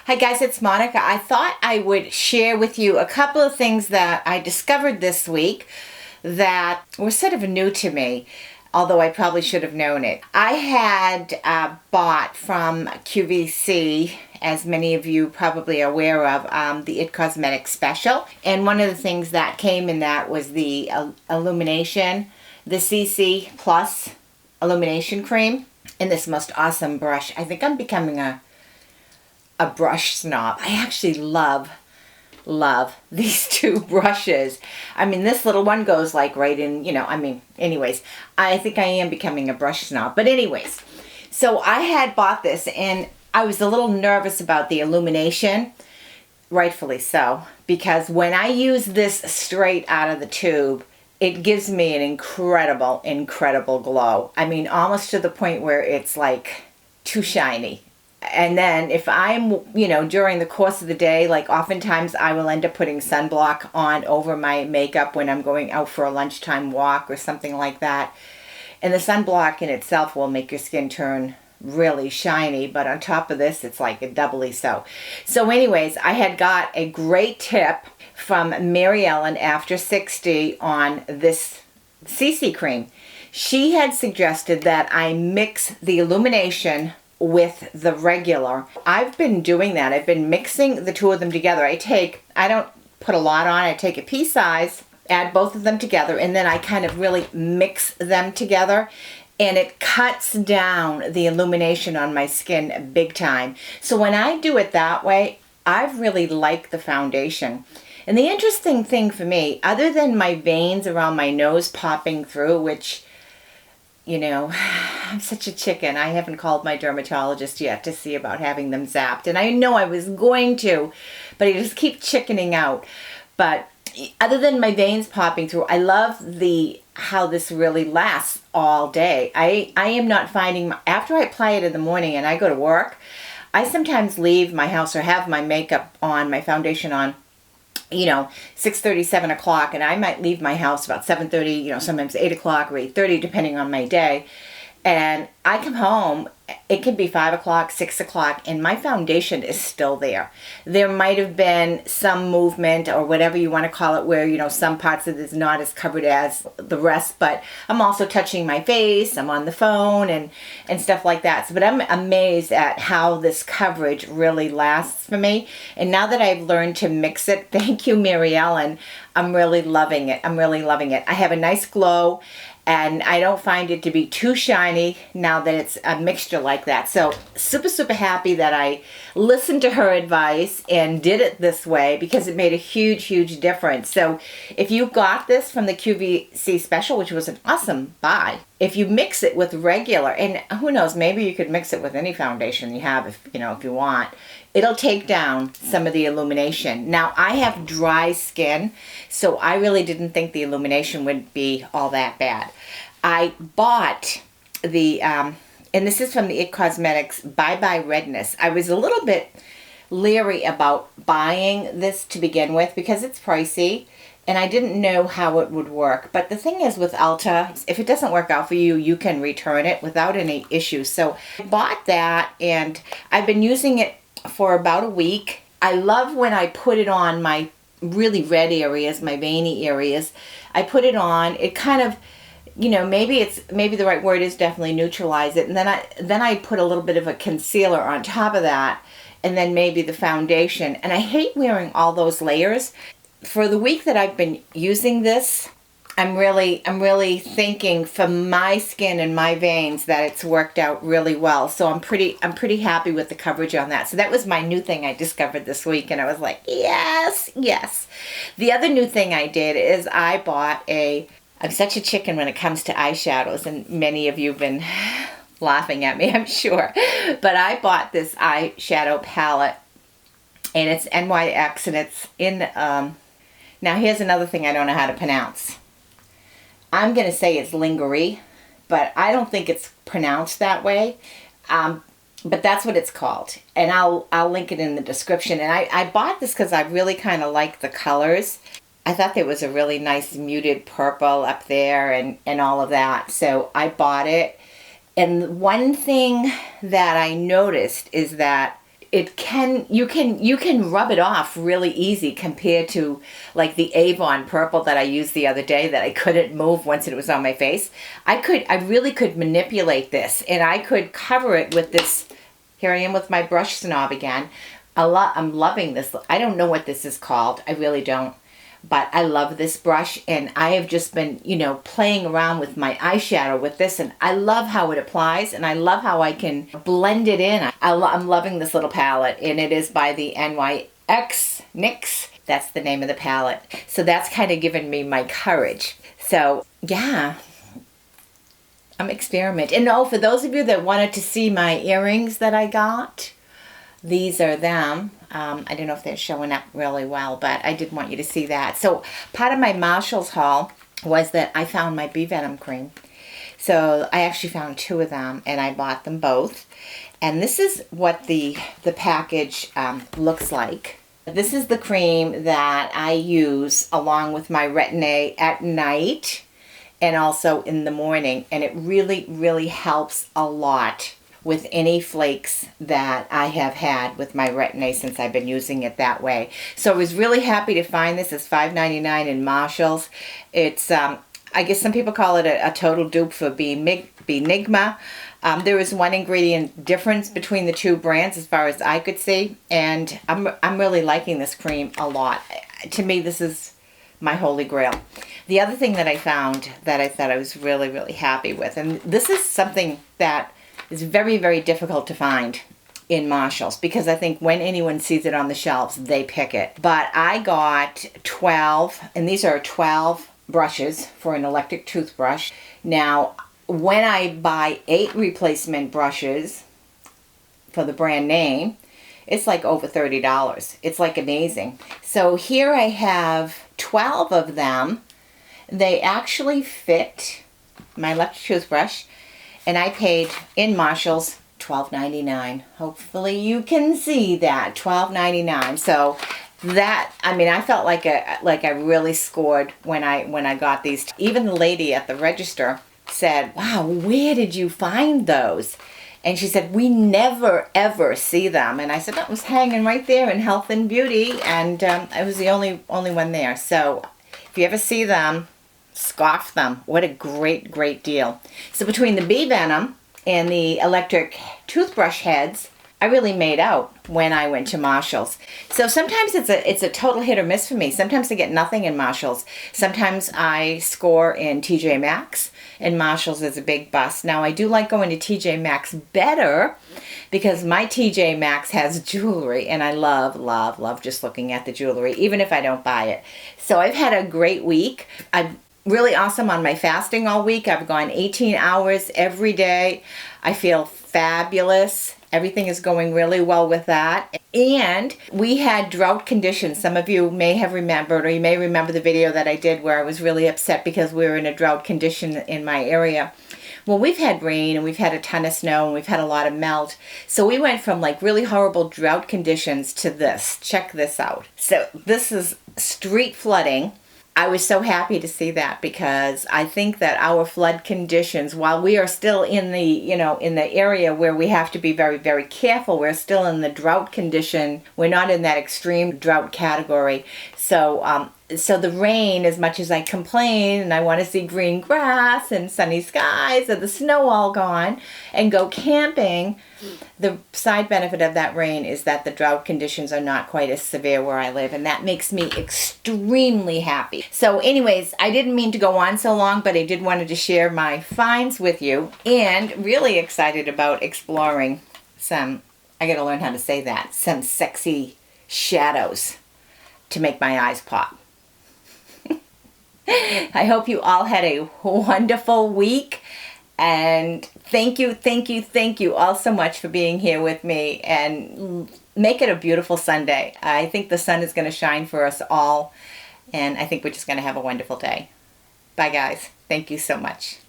Hi guys, it's Monica. I thought I would share with you a couple of things that I discovered this week that were sort of new to me, although I probably should have known it. I had bought from QVC, as many of you probably are aware of, the It Cosmetics special. And one of the things that came in that was the Illumination, the CC Plus Illumination Cream, and this most awesome brush. I think I'm becoming a brush snob. I actually love these two brushes. I mean, this little one goes like right in, anyways, I think I am becoming a brush snob. But anyways, so I had bought this and I was a little nervous about the illumination, rightfully so, because when I use this straight out of the tube, it gives me an incredible glow. I mean, almost to the point where it's like too shiny. And then if I'm, during the course of the day, like oftentimes I will end up putting sunblock on over my makeup when I'm going out for a lunchtime walk or something like that. And the sunblock in itself will make your skin turn really shiny, but on top of this, it's like a doubly so. So anyways, I had got a great tip from Mary Ellen after 60 on this CC cream. She had suggested that I mix the illumination with the regular. I've been doing that. I've been mixing the two of them together. I don't put a lot on. I take a pea size, add both of them together, and then I kind of really mix them together. And it cuts down the illumination on my skin big time. So when I do it that way, I really like the foundation. And the interesting thing for me, other than my veins around my nose popping through, which, I'm such a chicken. I haven't called my dermatologist yet to see about having them zapped. And I know I was going to, but I just keep chickening out. But other than my veins popping through, I love how this really lasts all day. I am not finding, after I apply it in the morning and I go to work, I sometimes leave my house or have my makeup on, my foundation on, 6:30, 7 o'clock, and I might leave my house about 7:30, sometimes 8 o'clock or 8:30, depending on my day. And I come home, it can be 5 o'clock, 6 o'clock, and my foundation is still there. There might have been some movement or whatever you want to call it where, some parts of it is not as covered as the rest, but I'm also touching my face, I'm on the phone and stuff like that. But I'm amazed at how this coverage really lasts for me. And now that I've learned to mix it, thank you, Mary Ellen, I'm really loving it. I have a nice glow. And I don't find it to be too shiny now that it's a mixture like that. So super happy that I listened to her advice and did it this way because it made a huge difference. So if you got this from the QVC special, which was an awesome buy, if you mix it with regular, and who knows, maybe you could mix it with any foundation you have if you want, it'll take down some of the illumination. Now, I have dry skin, so I really didn't think the illumination would be all that bad. I bought the, and this is from the It Cosmetics Bye Bye Redness. I was a little bit leery about buying this to begin with because it's pricey, and I didn't know how it would work. But the thing is with Ulta, if it doesn't work out for you, you can return it without any issues. So I bought that, and I've been using it for about a week. I love when I put it on my really red areas, my veiny areas. I put it on, it kind of, maybe the right word is definitely neutralize it. And then I put a little bit of a concealer on top of that, and then maybe the foundation. And I hate wearing all those layers. For the week that I've been using this, I'm really thinking for my skin and my veins that it's worked out really well. So I'm pretty happy with the coverage on that. So that was my new thing I discovered this week, and I was like, yes. The other new thing I did is I bought I'm such a chicken when it comes to eyeshadows, and many of you have been laughing at me, I'm sure. But I bought this eyeshadow palette, and it's NYX, and it's in, now here's another thing I don't know how to pronounce. I'm going to say it's lingerie, but I don't think it's pronounced that way. But that's what it's called. And I'll link it in the description. And I bought this because I really kind of like the colors. I thought there was a really nice muted purple up there and all of that. So I bought it. And one thing that I noticed is that you can rub it off really easy compared to like the Avon purple that I used the other day that I couldn't move once it was on my face. I really could manipulate this, and I could cover it with this. Here I am with my brush snob again. I'm loving this. I don't know what this is called. I really don't. But I love this brush, and I have just been, playing around with my eyeshadow with this, and I love how it applies, and I love how I can blend it in. I'm loving this little palette, and it is by the NYX. That's the name of the palette. So that's kind of given me my courage. So, yeah, I'm experimenting. And for those of you that wanted to see my earrings that I got, these are them. I don't know if they're showing up really well, but I did want you to see that. So part of my Marshall's haul was that I found my Venom Cream. So I actually found 2 of them, and I bought them both. And this is what the package looks like. This is the cream that I use along with my Retin-A at night and also in the morning. And it really, really helps a lot with any flakes that I have had with my Retin-A since I've been using it that way. So I was really happy to find this. It's $5.99 in Marshall's. It's, I guess some people call it a total dupe for Benigma. There is one ingredient difference between the 2 brands as far as I could see, and I'm really liking this cream a lot. To me, this is my holy grail. The other thing that I found that I thought I was really, really happy with, and this is something that is very, very difficult to find in Marshall's, because I think when anyone sees it on the shelves, they pick it. But I got 12, and these are 12 brushes for an electric toothbrush. Now, when I buy 8 replacement brushes for the brand name, it's like over $30. It's like amazing. So here I have 12 of them. They actually fit my electric toothbrush, and I paid in Marshall's $12.99. Hopefully you can see that, $12.99. So that, I mean, I felt like I really scored when I got these. Even the lady at the register said, "Wow, where did you find those?" And she said, "We never ever see them." And I said, "That was hanging right there in Health and Beauty," and I was the only one there. So if you ever see them, scoff them. What a great deal. So between the bee venom and the electric toothbrush heads, I really made out when I went to Marshall's. So sometimes it's a total hit or miss for me. Sometimes I get nothing in Marshall's. Sometimes I score in TJ Maxx, and Marshall's is a big bust. Now I do like going to TJ Maxx better because my TJ Maxx has jewelry, and I love just looking at the jewelry, even if I don't buy it. So I've had a great week. I'm really awesome on my fasting all week. I've gone 18 hours every day. I feel fabulous. Everything is going really well with that. And we had drought conditions. Some of you may have remembered, or you may remember the video that I did where I was really upset because we were in a drought condition in my area. Well, we've had rain, and we've had a ton of snow, and we've had a lot of melt. So we went from like really horrible drought conditions to this. Check this out. So this is street flooding. I was so happy to see that, because I think that our flood conditions, while we are still in the, in the area where we have to be very, very careful, we're still in the drought condition. We're not in that extreme drought category. So, so the rain, as much as I complain and I want to see green grass and sunny skies and the snow all gone and go camping, the side benefit of that rain is that the drought conditions are not quite as severe where I live, and that makes me extremely happy. So anyways, I didn't mean to go on so long, but I did wanted to share my finds with you, and really excited about exploring some, I gotta learn how to say that, some sexy shadows to make my eyes pop. I hope you all had a wonderful week, and thank you all so much for being here with me, and make it a beautiful Sunday. I think the sun is going to shine for us all, and I think we're just going to have a wonderful day. Bye guys. Thank you so much.